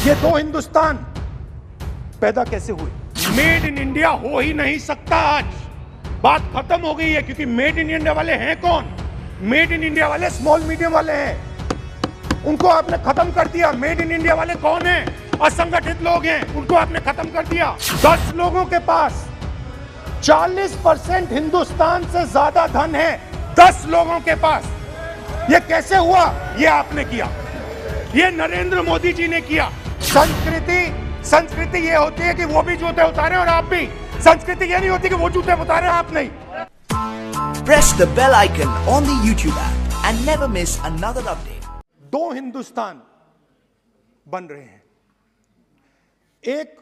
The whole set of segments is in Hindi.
ये दो हिंदुस्तान पैदा कैसे हुए? मेड इन इंडिया हो ही नहीं सकता। आज बात खत्म हो गई है, क्योंकि मेड इन इंडिया वाले हैं कौन? मेड इन इंडिया वाले स्मॉल मीडियम वाले हैं, उनको आपने खत्म कर दिया। मेड इन इंडिया वाले कौन हैं? असंगठित लोग हैं, उनको आपने खत्म कर दिया। 10 लोगों के पास 40% हिंदुस्तान से ज्यादा धन है, 10 लोगों के पास। ये कैसे हुआ? ये आपने किया, ये नरेंद्र मोदी जी ने किया। संस्कृति ये होती है कि वो भी जूते उतारे और आप भी। संस्कृति ये नहीं होती कि वो जूते उतारे आप नहीं। Press the bell icon on the YouTube app and never miss another update. दो हिंदुस्तान बन रहे हैं, एक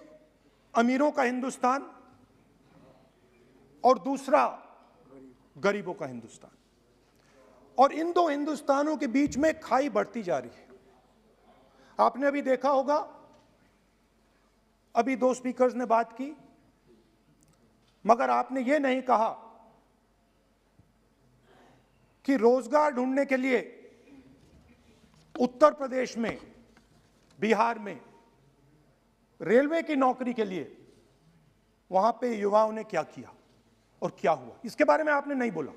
अमीरों का हिंदुस्तान और दूसरा गरीबों का हिंदुस्तान। और इन दो हिंदुस्तानों के बीच में खाई बढ़ती जा रही है। आपने अभी देखा होगा, अभी दो स्पीकर्स ने बात की, मगर आपने ये नहीं कहा कि रोजगार ढूंढने के लिए उत्तर प्रदेश में, बिहार में रेलवे की नौकरी के लिए वहां पे युवाओं ने क्या किया और क्या हुआ, इसके बारे में आपने नहीं बोला।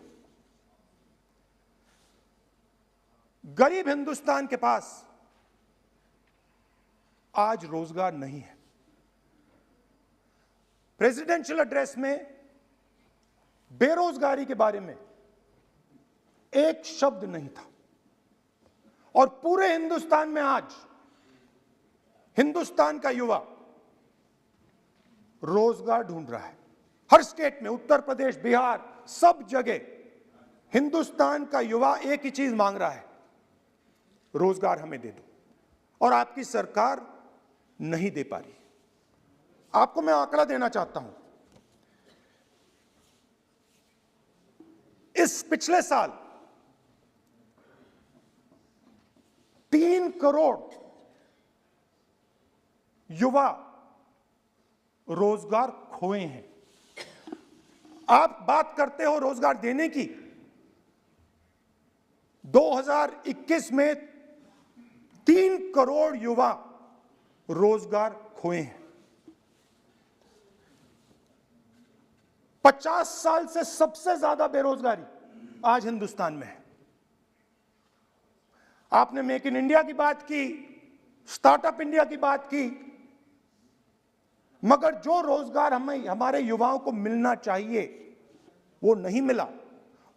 गरीब हिंदुस्तान के पास आज रोजगार नहीं है। प्रेसिडेंशियल एड्रेस में बेरोजगारी के बारे में एक शब्द नहीं था, और पूरे हिंदुस्तान में आज हिंदुस्तान का युवा रोजगार ढूंढ रहा है। हर स्टेट में, उत्तर प्रदेश, बिहार, सब जगह हिंदुस्तान का युवा एक ही चीज मांग रहा है, रोजगार हमें दे दो। और आपकी सरकार नहीं दे पा रही। आपको मैं आंकड़ा देना चाहता हूं। इस पिछले साल 3 करोड़ युवा रोजगार खोए हैं। आप बात करते हो रोजगार देने की, 2021 में 3 करोड़ युवा रोजगार खोए हैं। 50 साल से सबसे ज्यादा बेरोजगारी आज हिंदुस्तान में है। आपने मेक इन इंडिया की बात की, स्टार्टअप इंडिया की बात की, मगर जो रोजगार हमें, हमारे युवाओं को मिलना चाहिए, वो नहीं मिला,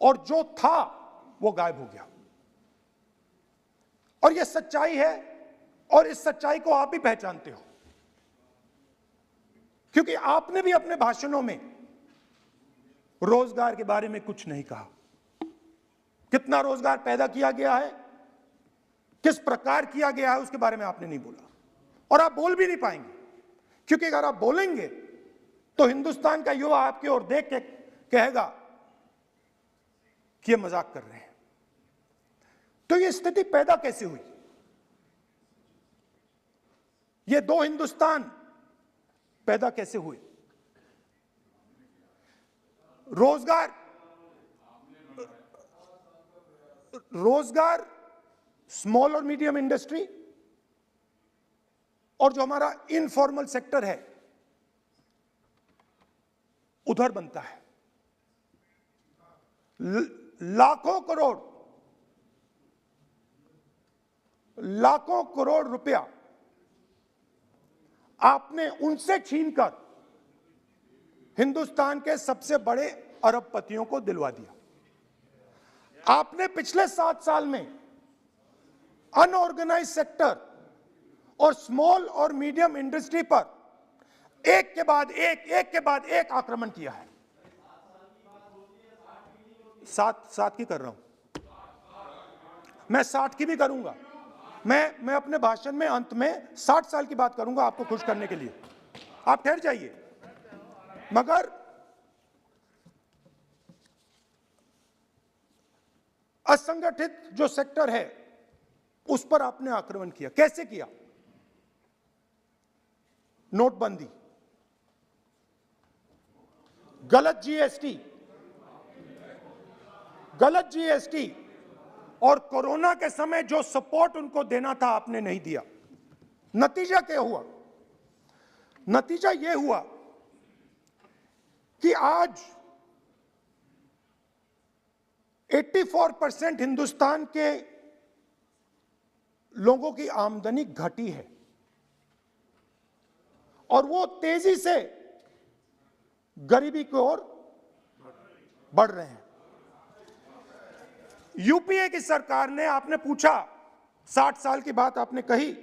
और जो था वो गायब हो गया। और ये सच्चाई है, और इस सच्चाई को आप भी पहचानते हो, क्योंकि आपने भी अपने भाषणों में रोजगार के बारे में कुछ नहीं कहा। कितना रोजगार पैदा किया गया है, किस प्रकार किया गया है, उसके बारे में आपने नहीं बोला, और आप बोल भी नहीं पाएंगे, क्योंकि अगर आप बोलेंगे तो हिंदुस्तान का युवा आपकी ओर देख के कहेगा कि ये मजाक कर रहे हैं। तो ये स्थिति पैदा कैसे हुई? ये दो हिंदुस्तान पैदा कैसे हुए? रोजगार स्मॉल और मीडियम इंडस्ट्री और जो हमारा इनफॉर्मल सेक्टर है, उधर बनता है। लाखों करोड़ रुपया आपने उनसे छीनकर हिंदुस्तान के सबसे बड़े अरबपतियों को दिलवा दिया। आपने पिछले 7 साल में अनऑर्गेनाइज्ड सेक्टर और स्मॉल और मीडियम इंडस्ट्री पर एक के बाद एक आक्रमण किया है। 7 की कर रहा हूं मैं, 60 की भी करूंगा मैं अपने भाषण में अंत में 60 साल की बात करूंगा आपको खुश करने के लिए। आप ठहर जाइए। मगर असंगठित जो सेक्टर है, उस पर आपने आक्रमण किया। कैसे किया? नोटबंदी, गलत जीएसटी और कोरोना के समय जो सपोर्ट उनको देना था आपने नहीं दिया। नतीजा क्या हुआ? नतीजा यह हुआ कि आज 84% हिंदुस्तान के लोगों की आमदनी घटी है और वो तेजी से गरीबी की ओर बढ़ रहे हैं। यूपीए की सरकार ने, आपने पूछा 60 साल की बात आपने कही,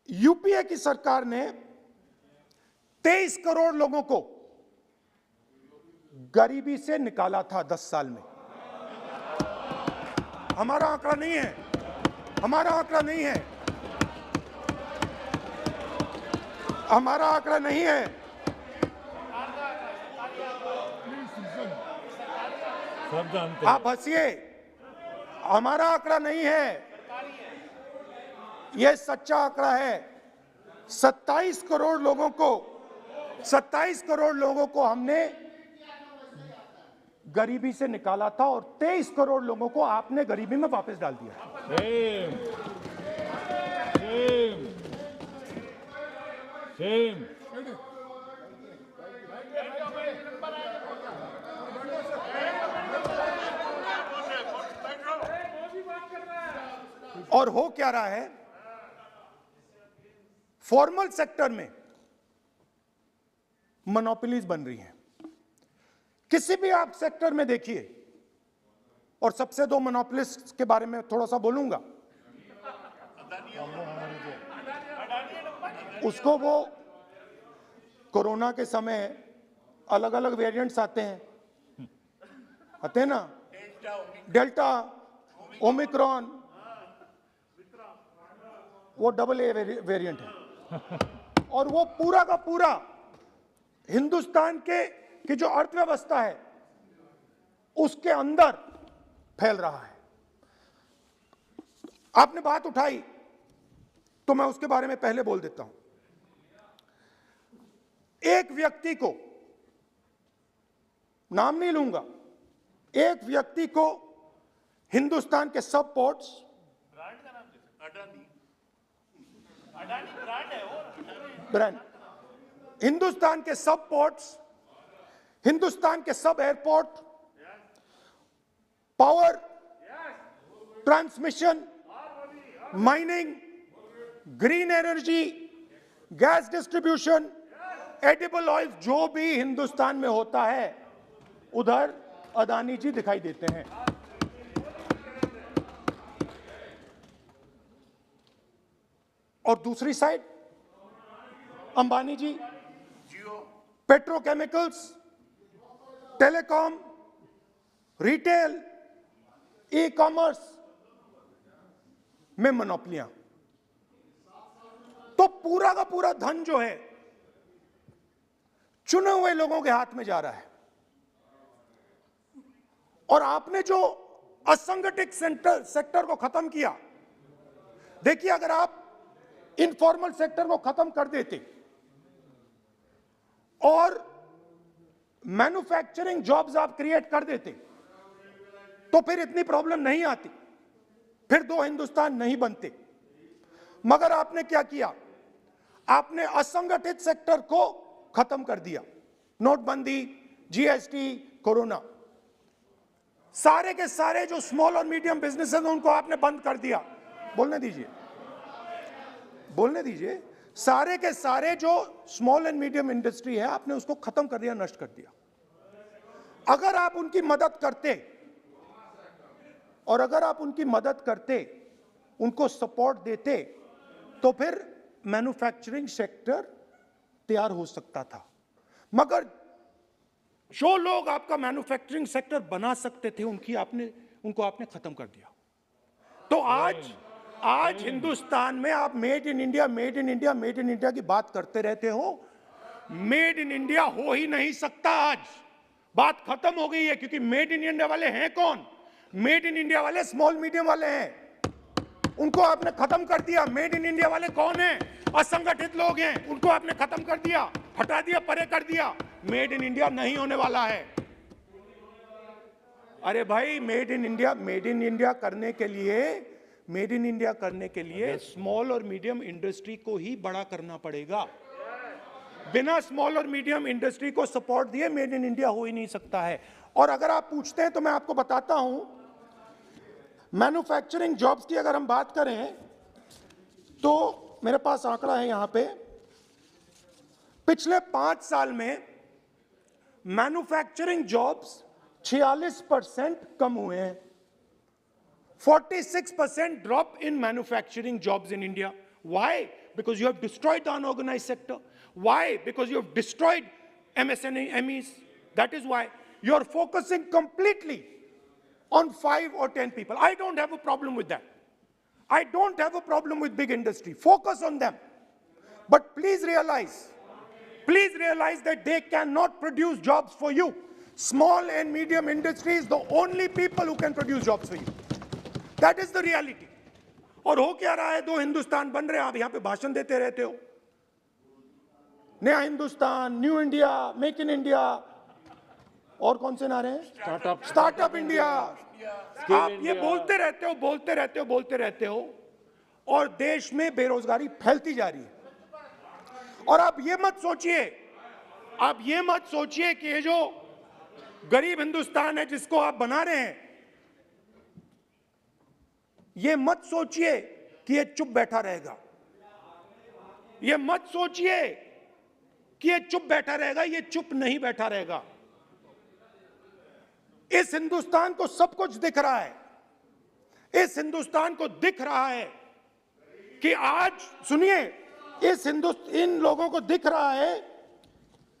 यूपीए की सरकार ने 23 करोड़ लोगों को गरीबी से निकाला था 10 साल में। हमारा आंकड़ा नहीं है, हमारा आंकड़ा नहीं है, हमारा आंकड़ा नहीं है। सब जानते हैं। आप हंसिए, हमारा आंकड़ा नहीं है, यह सच्चा आंकड़ा है। 27 करोड़ लोगों को हमने गरीबी से निकाला था और 23 करोड़ लोगों को आपने गरीबी में वापस डाल दिया। Same same same. और हो क्या रहा है? फॉर्मल सेक्टर में मोनोपोलीज बन रही हैं। किसी भी आप सेक्टर में देखिए, और सबसे दो मोनोपोलिस्ट के बारे में थोड़ा सा बोलूंगा। उसको वो कोरोना के समय अलग अलग वेरिएंट्स आते हैं ना, डेल्टा, ओमिक्रॉन, वो AA वेरिएंट है और वो पूरा का पूरा हिंदुस्तान की जो अर्थव्यवस्था है उसके अंदर फैल रहा है। आपने बात उठाई तो मैं उसके बारे में पहले बोल देता हूं। एक व्यक्ति को, नाम नहीं लूंगा, एक व्यक्ति को हिंदुस्तान के सब पोर्ट्स, ब्रांड, हिंदुस्तान के सब पोर्ट्स, हिंदुस्तान के सब airport, power, transmission, mining, green energy, gas distribution, edible oil, जो भी हिंदुस्तान में होता है उधर अदानी जी दिखाई देते हैं। और दूसरी side Ambani ji petrochemicals, telecom, retail, e commerce में मोनोपोलियां। तो पूरा का पूरा धन जो है चुने हुए लोगों के हाथ में जा रहा है। और आपने जो असंगठित सेक्टर को खत्म किया, देखिए अगर आप इनफॉर्मल सेक्टर को खत्म कर देते और मैन्युफैक्चरिंग जॉब्स आप क्रिएट कर देते तो फिर इतनी प्रॉब्लम नहीं आती, फिर दो हिंदुस्तान नहीं बनते। मगर आपने क्या किया? आपने असंगठित सेक्टर को खत्म कर दिया। नोटबंदी, जीएसटी, कोरोना, सारे के सारे जो स्मॉल और मीडियम बिजनेसेस हैं उनको आपने बंद कर दिया। बोलने दीजिए, बोलने दीजिए। सारे के सारे जो स्मॉल एंड मीडियम इंडस्ट्री है आपने उसको खत्म कर दिया, नष्ट कर दिया। अगर आप उनकी मदद करते और अगर आप उनकी मदद करते, उनको सपोर्ट देते, तो फिर मैन्युफैक्चरिंग सेक्टर तैयार हो सकता था। मगर जो लोग आपका मैन्युफैक्चरिंग सेक्टर बना सकते थे उनको आपने खत्म कर दिया। तो आज हिंदुस्तान में आप made in India, made in India, made in India की बात करते रहते हो। मेड इन इंडिया हो ही नहीं सकता। आज बात खत्म हो गई है, क्योंकि मेड इन इंडिया वाले हैं कौन? मेड इन इंडिया वाले स्मॉल मीडियम वाले हैं, उनको आपने खत्म कर दिया। मेड इन इंडिया वाले कौन हैं? असंगठित लोग हैं, उनको आपने खत्म कर दिया, हटा दिया, परे कर दिया। मेड इन इंडिया नहीं होने वाला है। अरे भाई, मेड इन इंडिया करने के लिए मेड इन इंडिया करने के लिए स्मॉल और मीडियम इंडस्ट्री को ही बड़ा करना पड़ेगा। बिना स्मॉल और मीडियम इंडस्ट्री को सपोर्ट दिए मेड इन इंडिया हो ही नहीं सकता है। और अगर आप पूछते हैं तो मैं आपको बताता हूं, मैन्युफैक्चरिंग जॉब्स की अगर हम बात करें तो मेरे पास आंकड़ा है यहां पे, पिछले 5 साल में मैन्युफैक्चरिंग जॉब्स 46% कम हुए हैं। 46% drop in manufacturing jobs in India. Why? Because you have destroyed the unorganized sector. Why? Because you have destroyed MSMEs. That is why you are focusing completely on 5 or 10 people. I don't have a problem with that. I don't have a problem with big industry. Focus on them. But please realize that they cannot produce jobs for you. Small and medium industry is the only people who can produce jobs for you. That is the reality. और हो क्या रहा है, 2 हिंदुस्तान बन रहे हैं, आप यहां पे भाषण देते रहते हो, नया Hindustan, new India, make in India, और कौन से नारे हैं, स्टार्टअप इंडिया। आप ये बोलते रहते हो और देश में बेरोजगारी फैलती जा रही है। और आप ये मत सोचिए कि ये जो गरीब हिंदुस्तान है जिसको आप बना रहे हैं, ये मत सोचिए कि ये चुप बैठा रहेगा। ये मत सोचिए कि ये चुप बैठा रहेगा, ये चुप नहीं बैठा रहेगा। इस हिंदुस्तान को सब कुछ दिख रहा है। इस हिंदुस्तान को दिख रहा है कि आज, सुनिए, इन लोगों को दिख रहा है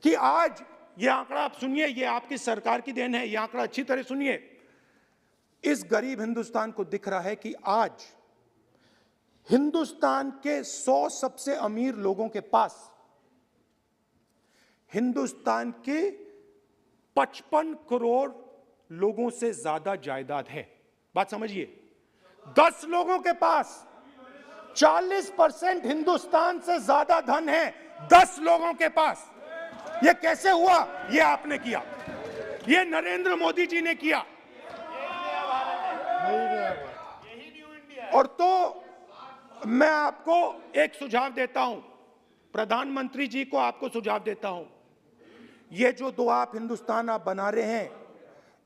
कि आज, ये आंकड़ा आप सुनिए, ये आपकी सरकार की देन है, ये आंकड़ा अच्छी तरह सुनिए। इस गरीब हिंदुस्तान को दिख रहा है कि आज हिंदुस्तान के 100 सबसे अमीर लोगों के पास हिंदुस्तान के 55 करोड़ लोगों से ज्यादा जायदाद है। बात समझिए, 10 लोगों के पास 40% हिंदुस्तान से ज्यादा धन है, 10 लोगों के पास। यह कैसे हुआ? यह आपने किया, यह नरेंद्र मोदी जी ने किया। और तो मैं आपको एक सुझाव देता हूं, प्रधानमंत्री जी को आपको सुझाव देता हूं, ये जो 2 आप हिंदुस्तान आप बना रहे हैं,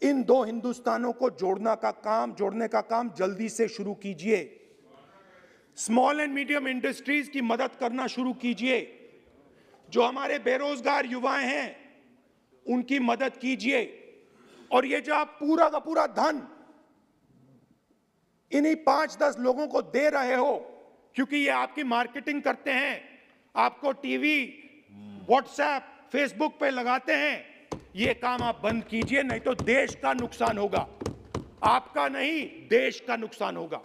इन 2 हिंदुस्तानों को जोड़ने का काम जल्दी से शुरू कीजिए। स्मॉल एंड मीडियम इंडस्ट्रीज की मदद करना शुरू कीजिए। जो हमारे बेरोजगार युवाएं हैं उनकी मदद कीजिए। और ये जो आप पूरा का पूरा धन इन्हीं 5-10 लोगों को दे रहे हो, क्योंकि ये आपकी मार्केटिंग करते हैं, आपको टीवी, व्हाट्सएप, फेसबुक पे लगाते हैं, ये काम आप बंद कीजिए, नहीं तो देश का नुकसान होगा। आपका नहीं, देश का नुकसान होगा।